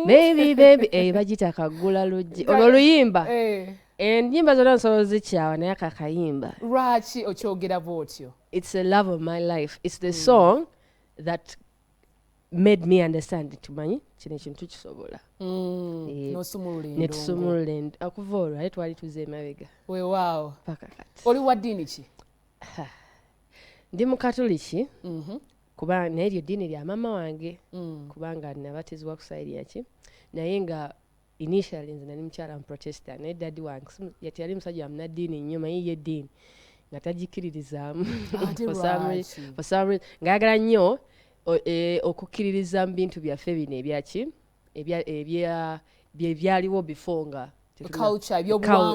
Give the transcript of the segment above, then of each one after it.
baby bagita kagula lujji olwo luyimba ennyimba zonna nsobola zikyawa naye akakayimba lwaki okyogera bw'otyo? It's the love of my life. It's the song that made me understand tumanyi kino ekintu kisobola netusumulula akuva olwo aye twali tuze emabega weewaawo paka kati. Oli wa ddiini ki? Ndi mukatoliki kuba naye eryo ddiini lya mama wange kubanga nabatizibwa ku sayiri yaki naye nga initially nze nali mukyala muprotestant naye daddi wange yati yali musajja wa munaddiini nnyo manyi ye eddiini nga tagikiririzaamu for some reason ngayagala nnyo okukkiririza mu bintu byaffe bino ebyaki ebyaliwo before nga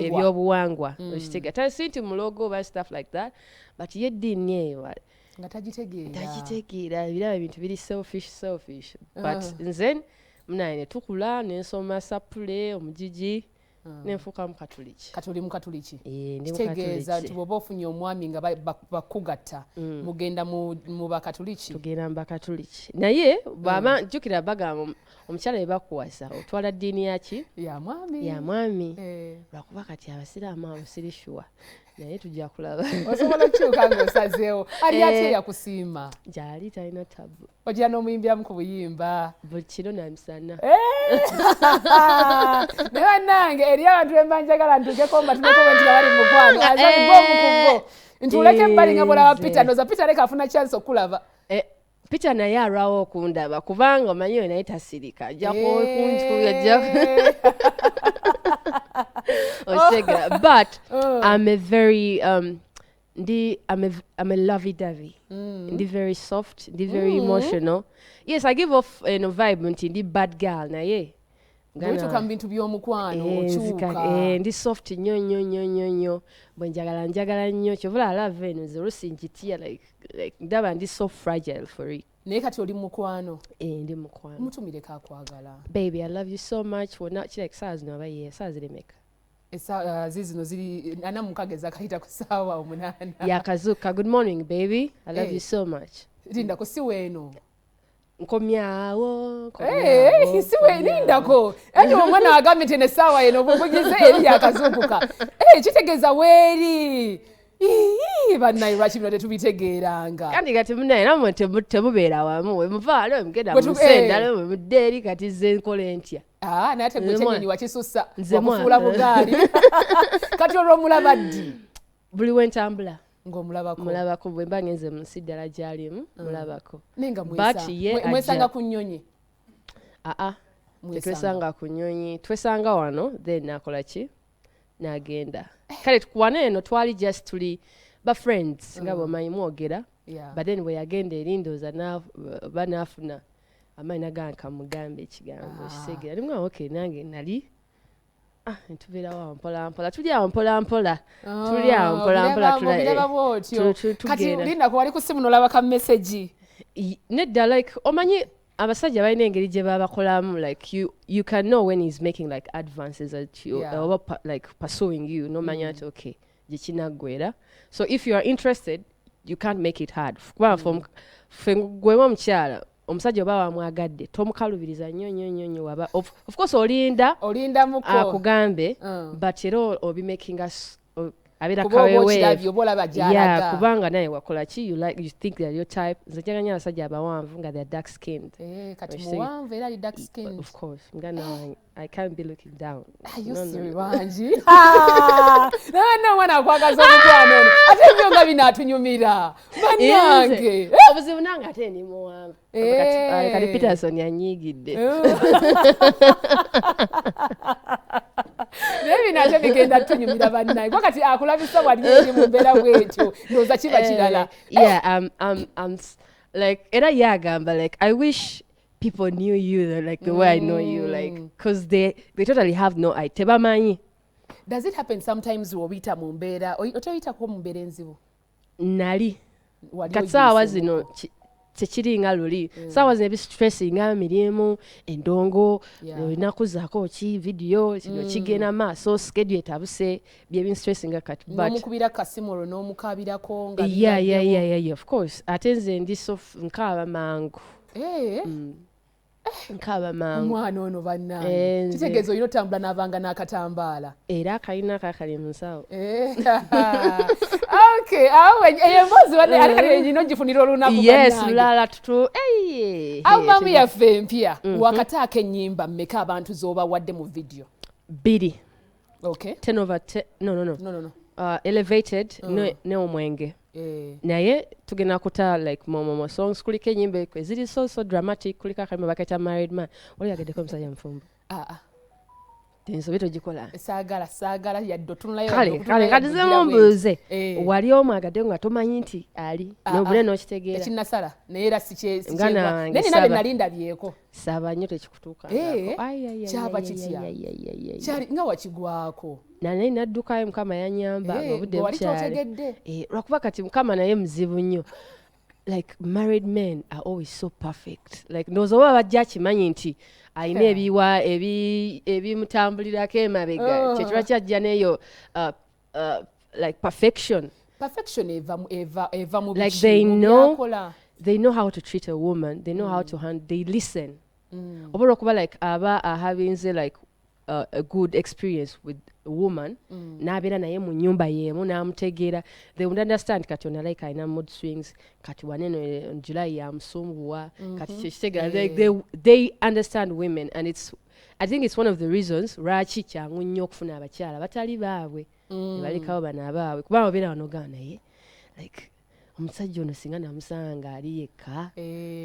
ebyobuwangwa okitega tasi nti mulogo oba stuff like that but ye eddiini eyo nga tagitegeera ebiraba ebintu biri selfish but nze munaye ne tukula nensoma sapule omugigi nenfuuka mukatuliki kitegeeza nti bw'oba ofunye omwami nga bakugatta mugenda mu bakatuliki? Tugenda mu bakatuliki naye bw'aba jjukira bagamba omukyala bebakuwasa otwala ddiini yaki ya mwami lwakuba kati abasiraamu abo siri sure naye tujja kulaba osobola okukyuka ng'osazeewo ali ate yakusiima gyali talina tabu ojja n'omuyimbyamu ku buyimba buli kiro namisana ne bannange eri abantu bemba njagala ntuukeko mbatunekomenti nga bali mukwano Azawi bw'omukugo ntuleke ebbali nga bwolaba Peter ndoza Peter leka afuna chance okulaba Peter naye alwawo okundaba kubanga omanyi we naye tasirika ajja kunjikuya osegera but I'm a very I'm a lovey-dovey. Ndi very soft, ndi very emotional. Yes, I give off vibe nti ndi bad girl naye bwituka mu bintu by'omukwano okyuka ndi soft nnyo bwe njagala nnyo kyovula alave eno zerusi njitiya like ndaba ndi so fragile for it. Naye kati oli mukwano? Ndi mukwano. Mutumireko akwagala. Baby, I love you so much. Wonna kirek saa zino aba ye saa ziremeka. Zizino ziri ana mukageza kayita ku ssaawa 8. Yakazuka. Good morning, baby. I love you so much. Lindako si weeno. Nkomyawo. Si we lindako. Ani omwana agambye nti essaawa eno bugize eri yakazukuka. Kitegeeza weeri. Bannaye lwaki bino tetubitegeeranga. Kandi kati munaye namwe temubeera wamu. Wemuvaalo mugenda musenda muddeeri kati ze nkole ntya. Naye ate gwe kyennyonyi wakisussa wakufuula bugaali. Kati olw'omulaba ddi? Buli wentambula. Ng'omulabako bwe mba ngenze mu nsi ddala gy'alimu mulabako. Nenga mwesanga ku nnyonyi? Tetwesanga ku nnyonyi. Twesanga wano then nakola ki? N'agenda. Kale wano eno twali just tuli ba friends nga bw'omanyi mwogera. But then bwe yagenda erindooza n'afuna amaina ganka mugambe ekigambo kisegera nimwe okay nange nali ntubeera wa mpola tuli awo mpola kati linda ko wali ku simu nolaba ka message nedda like omanyi abasajja balina engeri gye babakolamu like you can know when he's making like advances at you or like pursuing you nomanya ati okay gye kinaggwera so if you are interested you can't make it hard kuba gwemu omukyala omusajja oba wamwagadde tomukalubiriza nnyo waba of course olinda muko akugambe but era obi making us abira kawewe kubanga naye wakola ki you think that your type nze njaganya abasajja abawanvu nga they're dark skinned kati muwanvu era ali dark skinned of course ngana I can't be looking down wanji na mwana akwagaza omukwano ate byo nga binatunyumira banyange obuzibu nanga ate ni muwanvu kati Peterson yanyigidde Nebi nate bigenda tunyumira bannaye kwa kati akulabisa wali eri mu mbeera bwetyo ndoza kiba kirala I'm like era yagamba like I wish people knew you like the way I know you like because they totally have no idea tebamanyi. Does it happen sometimes wobita mu mbeera otoyita ko mu mbeera enzibu nali katsawa zino tekiringa luli sawa zine stressinga mirimu endongo nakuzaako ki video kino kigena maaso schedule tabuse bye stressinga kati but nomukubira kasimoro nomukabirako nga yeah of course atenze ndi so nkaba mangu nkaba mangu omwana ono bannange kitegeeza olina otambula n'abanga n'akatambaala era akalina kakali mu nsawo okay emboozi alikali nyina ogifunira olunaku yes lulala tutu albamu yaffe empya wakataako ennyimba mmeka abantu z'obawadde mu video 2 okay 10 over 10 no elevated ne omwenge naye tugenda kuta like momo songs kuliko enyimba ekwe ziri so dramatic kuliko akalima baketa married man oli yageddeko omusajja mufumbo tensobye togikola saagala yadde otunulayo kale kati zemumbuuze wali omu agadde nga tomanyi nti ali nobule n'okitegeera tekinnasala naye era naye nina be nali ndabyeko saaba nnyo tekikutuuka kyaba kitya nga wakigwako naye naddukayo mukama yanyamba obudde bukyali lwakuba kati mukama naye muzibu nnyo like married men are always so perfect like ndowooza oba bajja akimanyi nti alina ebiwa ebimutambulirako emabega kyekiba kyajja neyo like perfection eva mu like they know how to treat a woman, they know how to handle, they listen oba olwokuba like aba ahabinze like a good experience with a woman n'abeera naye mu nnyumba yeemu n'amutegeera they would understand kati ona like alina mood swings kati waneno July yamusumbuwa kati kyekitegeera they understand women and I think it's one of the reasons lwaki kyangu nnyo okufuna abakyala batali baabwe balekawo bana baabwe kuba babeera wanogaa naye like omusajja ono singa namusanga ali yekka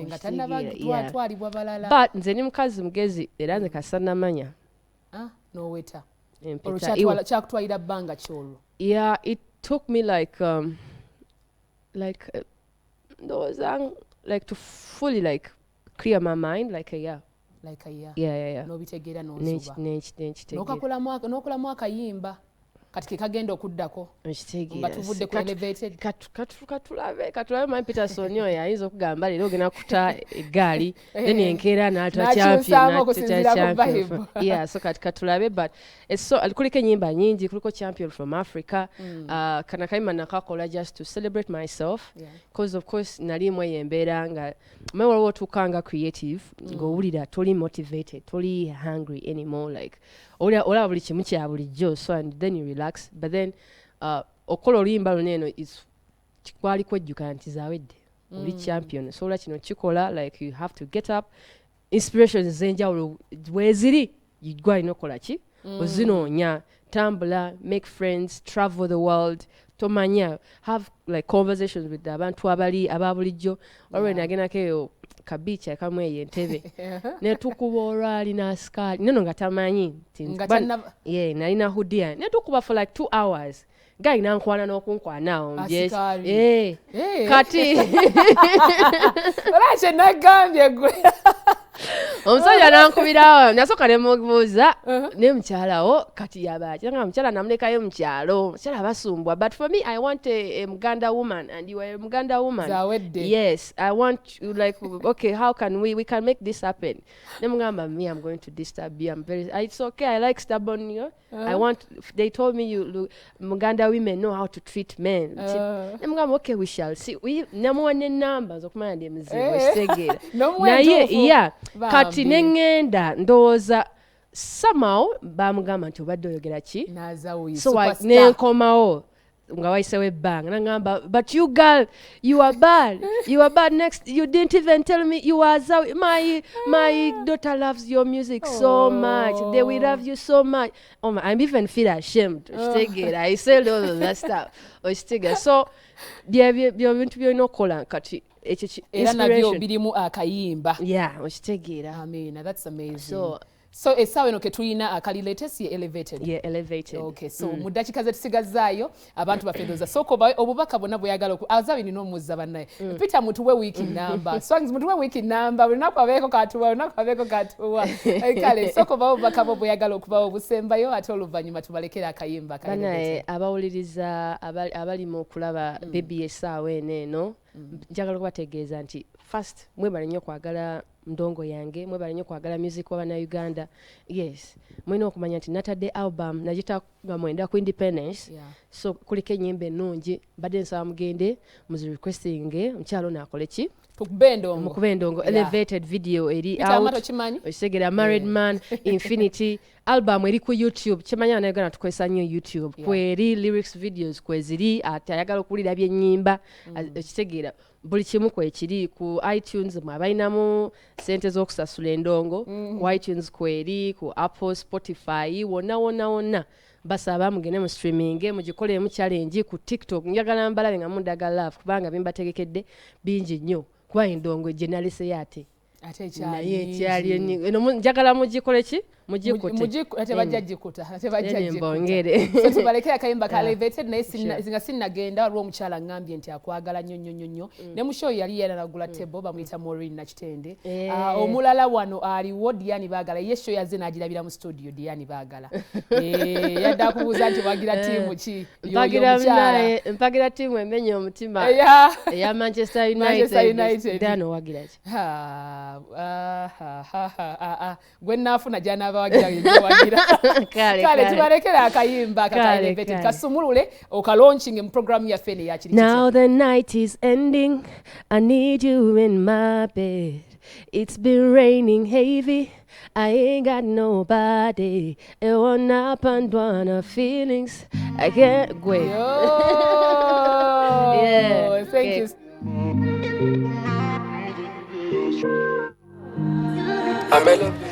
nga tannabatwalibwa balala but nze ni mukazi mugezi era nze kasanamanya noweta olwo kyakutwalira bbanga kyolwo yeah it took me like to fully like clear my mind like a year yeah nobitegeera n'okolamu akayimba kati kekagenda okuddako nga tuvudde ku elevated katulabe Mike Peterson oyo ayinza okugamba leero ogenda kuta eggaali then enkeera n'ata champion yeah so katulabe but kuliko ennyimba nyingi kuliko champion from Africa kana kayimba nakakola just to celebrate myself because of course nalimu eyo embeera nga waliwo otuukanga creative ng'owulira toli motivated toli hungry anymore like olaba buli kimu kya bulijjo so and then you relax but then okola oluyimba luneeno kwali kwejjuka nti zaawedde oli champion so olwa kino kikola like you have to get up inspirations ez'enjawulo weziri gwe alina okukola ki ozinoonya tambula make friends travel the world tomanya have like conversations with abantu aba bulijjo olwe nagendako eyo kabichi akamu eyo entebe netukuba olwali n'asikaali nono nga tamanyi nalina hudia netukuba for like 2 hours gai nankwana n'okunkwanaawo kati olakye nagambye gwe omusajja nankubirawo nasooka nemubuuza ne mukyalawo kati yabaki nga mukyala namulekayo mukyalo mukyala basumbwa but for me I want a Muganda woman and you are a Muganda woman yes I want you like okay how can we can make this happen nemugamba me I'm going to disturb you it's okay I like stubborn I want they told me you Muganda women know how to treat men nemugamba okay we shall see namuwa n'ennamba z'okumanya ndi muzibu ekitegeera naye kati nengenda ndowooza somehow bamugamba nti obadde oyogera ki so nenkomawo nga wayisewo ebbanga nagamba but you girl you are bad next you didn't even tell me you are Azawi my daughter loves your music so much they will love you so much I'm even feel ashamed okitegeera I said all of that stuff okitegeera so byo bintu byolina okukola kati era nabyo birimu akayimba okitegeera amen that's amazing so essaawa eno ke tulina akaliletesi elevated okay so mu ddakiika ze tusigazaayo abantu baffe ndowooza sooka obubaka bwonna bweyagala Azawi nina omuzza bannaye Peter mutuwe weeki namba Swangs mutuwe weeki namba buli lunaku abeeko katuwa kale sooka obawo obubaka bwo bweyagala okubawo obusembayo ate oluvannyuma tubalekera akayimba bannaye abawuliriza abali mu kulaba bebi essaawa eno njagala okubategeeza nti first mwebale nnyo okwagala ndongo yange mwebale nnyo okwagala music w'Abannayuganda yes mwina okumanya nti natadde album nagita nga mwenda ku independence so kuliko ennyimba ennungi mbadde nsaba mugende muzi requesting omukyalo naakole ki mukubendongo elevated video eri out osegera married man infinity album eri ku YouTube kimanya na Uganda tukozesa nnyo YouTube kweri lyrics videos kweziri ate ayagala okulira byennyimba ekitegeera buli kimu kwekiri ku iTunes mwabalinamu sente z'okusasula endongo ku iTunes kweri ku Apple Spotify wonna basaba mugende mu streaming mugikolemu challenge ku TikTok njagala mbalabe nga mundaga love kubanga bimbategekedde bingi nnyo kuba endongo generalise yate ate kyali njagala mugikole ki ate bajjajikuta so tubalekera akayimba ka elevated naye zinga sinnagenda waliwo omukyala ngambye nti akwagala nnyo ne mu show yali yanagula table bamuyita Maureen Nakitende omulala wano aliwo Diani Baagala ye show yazze n'agirabira mu studio Diani Baagala yadde akubuuza nti wagira tiimu ki mpagira tiimu emenya omutima eya Manchester United dano wagira ki gwe naafuna gy'anaaba wagira kale tubalekera akayimba ka elevated kasumulule okalaunching mu program yaffe ne yakiri Now the night is ending, I need you in my bed. It's been raining heavy, I ain't got nobody. It won't happen to no feelings. I can't wait. Yeah, thank you. I'm